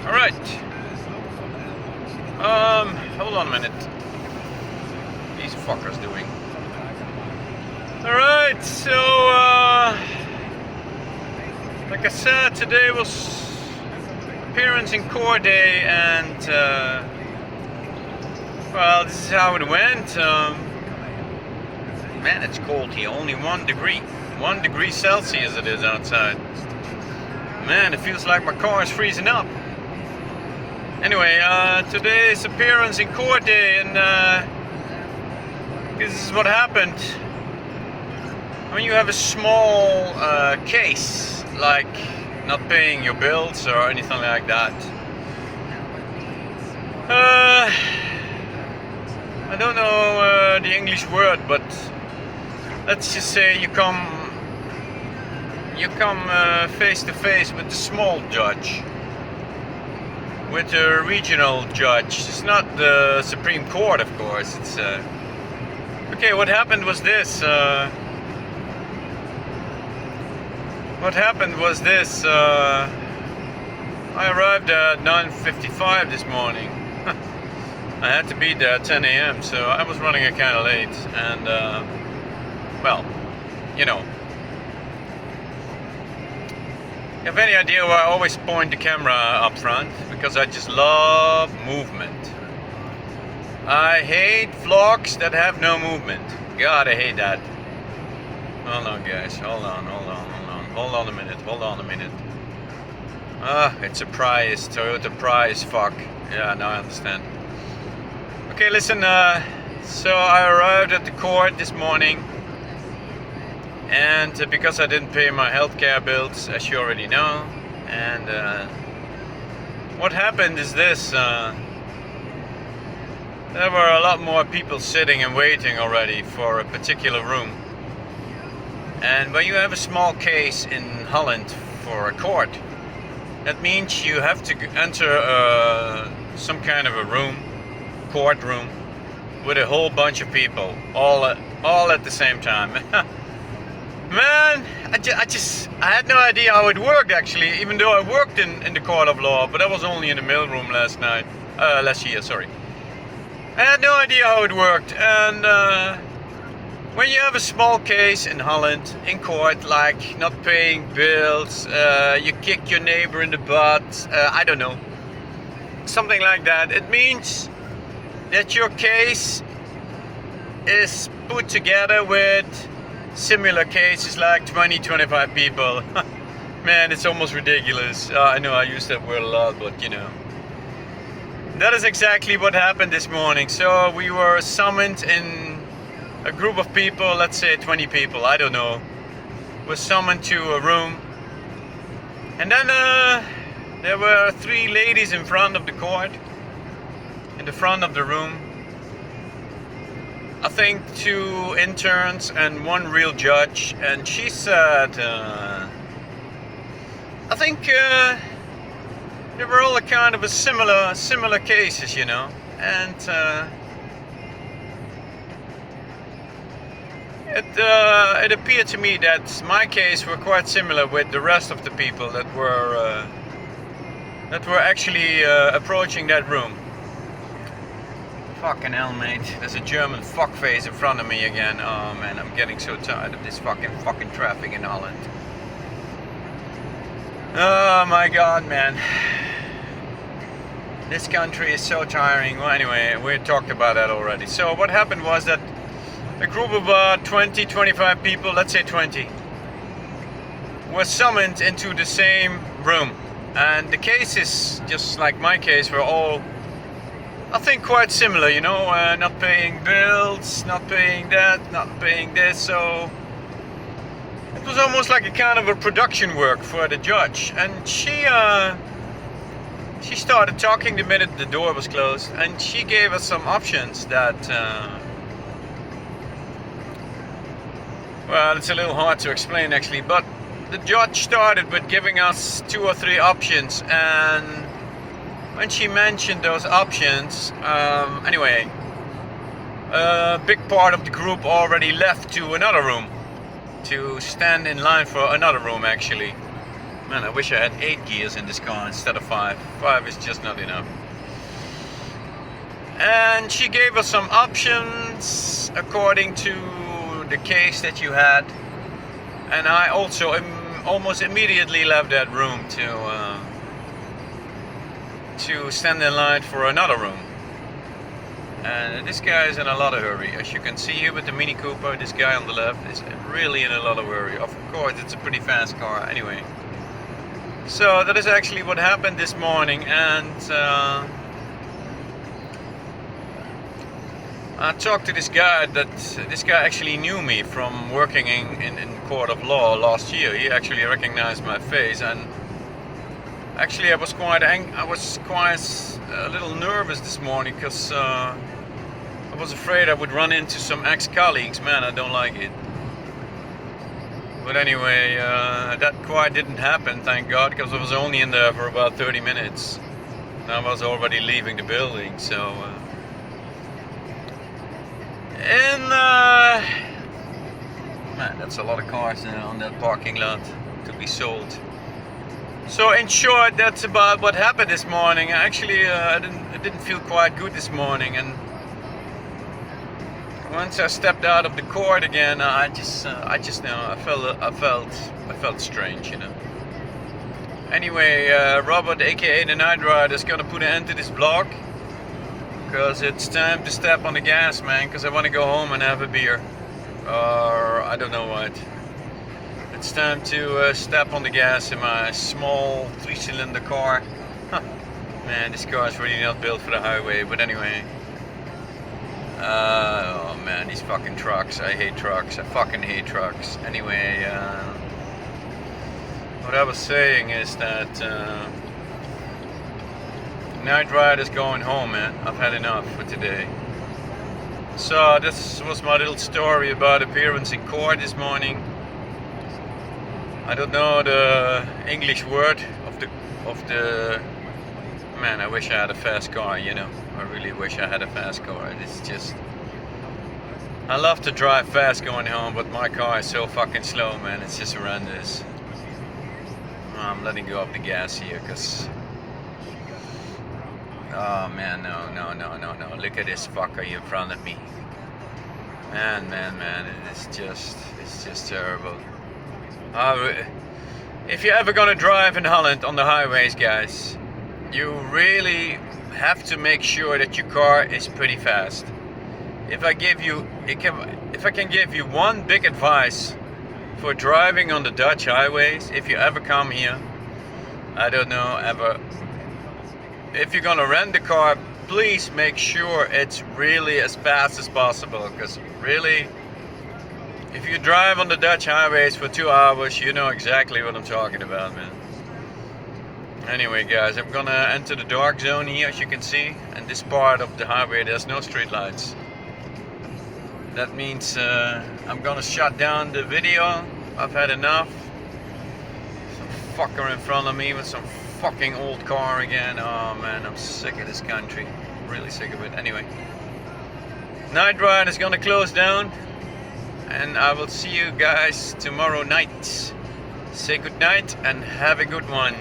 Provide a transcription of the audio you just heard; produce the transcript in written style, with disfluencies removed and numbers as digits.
Alright. Hold on a minute. These fuckers doing. Alright, so like I said, today was appearance in court day, and well, this is how it went. Man, it's cold here, only 1 degree. 1 degree Celsius it is outside. Man, it feels like my car is freezing up. Anyway, today's appearance in court day, and this is what happened. When you have a small case, like not paying your bills or anything like that. I don't know the English word, but let's just say you come face to face with the small judge, with the regional judge. It's not the Supreme Court, of course. It's okay. What happened was this. I arrived at 9:55 this morning. I had to be there at 10 a.m. so I was running it kind of late, and well, you know. You have any idea why I always point the camera up front? Because I just love movement. I hate vlogs that have no movement. God, I hate that. Hold on, guys. Hold on a minute. Ah, it's a Prius, Toyota Prius, fuck. Yeah, now I understand. Okay, listen, so I arrived at the court this morning, and because I didn't pay my healthcare bills, as you already know, and what happened is this. There were a lot more people sitting and waiting already for a particular room. And when you have a small case in Holland for a court, that means you have to enter some kind of a room, courtroom, with a whole bunch of people, all at the same time. Man, I had no idea how it worked, actually, even though I worked in the court of law, but I was only in the mailroom last year, sorry. I had no idea how it worked, and when you have a small case in Holland, in court, like not paying bills, you kick your neighbor in the butt, I don't know, something like that, it means that your case is put together with similar cases, like 20-25 people. Man, it's almost ridiculous. I know I use that word a lot, but you know. That is exactly what happened this morning. So we were summoned in a group of people, let's say 20 people, I don't know, was summoned to a room. And then there were 3 ladies in front of the court, in the front of the room. I think 2 interns and 1 real judge, and she said, I think they were all a kind of a similar cases, you know, and it appeared to me that my case were quite similar with the rest of the people that were actually approaching that room. Fucking hell, mate. There's a German fuckface in front of me again. Oh man, I'm getting so tired of this fucking traffic in Holland. Oh my god, man. This country is so tiring. Well, anyway, we talked about that already. So what happened was that a group of 20-25 people, let's say 20, were summoned into the same room. And the cases, just like my case, were all, I think, quite similar, you know, not paying bills, not paying that, not paying this, so it was almost like a kind of a production work for the judge. And she started talking the minute the door was closed, and she gave us some options that, well, it's a little hard to explain actually, but the judge started with giving us 2 or 3 options, and when she mentioned those options, anyway, a big part of the group already left to another room, to stand in line for another room actually. Man, I wish I had 8 gears in this car instead of 5. 5 is just not enough. And she gave us some options according to the case that you had. And I also almost immediately left that room to stand in line for another room. And this guy is in a lot of hurry. As you can see here with the Mini Cooper, this guy on the left is really in a lot of hurry. Of course, it's a pretty fast car anyway. So that is actually what happened this morning, and I talked to this guy. This guy actually knew me from working in court of law last year. He actually recognized my face, and actually I was quite a little nervous this morning because I was afraid I would run into some ex-colleagues. Man, I don't like it. But anyway, that quite didn't happen, thank God, because I was only in there for about 30 minutes. And I was already leaving the building, so... man, that's a lot of cars on that parking lot to be sold. So in short, that's about what happened this morning. Actually, I didn't feel quite good this morning, and once I stepped out of the court again, I just know I felt strange, you know. Anyway, Robert, aka the Night Rider, is gonna put an end to this vlog because it's time to step on the gas, man. Because I want to go home and have a beer, or I don't know what. It's time to step on the gas in my small 3-cylinder car. Huh. Man, this car is really not built for the highway. But anyway. Oh man, these fucking trucks. I hate trucks. I fucking hate trucks. Anyway, what I was saying is that Night Rider's going home, man. I've had enough for today. So this was my little story about appearance in court this morning. I don't know the English word of the man. I wish I had a fast car, you know. I really wish I had a fast car. It's just, I love to drive fast going home, but my car is so fucking slow, man. It's just horrendous. I'm letting go of the gas here because, oh man, no. Look at this fucker here in front of me. Man, it's just terrible. If you're ever gonna drive in Holland on the highways, guys, you really have to make sure that your car is pretty fast. If I can give you one big advice for driving on the Dutch highways, if you ever come here, I don't know, ever, if you're gonna rent the car, please make sure it's really as fast as possible, because really, if you drive on the Dutch highways for 2 hours, you know exactly what I'm talking about, man. Anyway, guys, I'm gonna enter the dark zone here, as you can see. And this part of the highway, there's no street lights. That means I'm gonna shut down the video. I've had enough. Some fucker in front of me with some fucking old car again. Oh man, I'm sick of this country. Really sick of it. Anyway, Night Ride is gonna close down. And I will see you guys tomorrow night. Say good night and have a good one.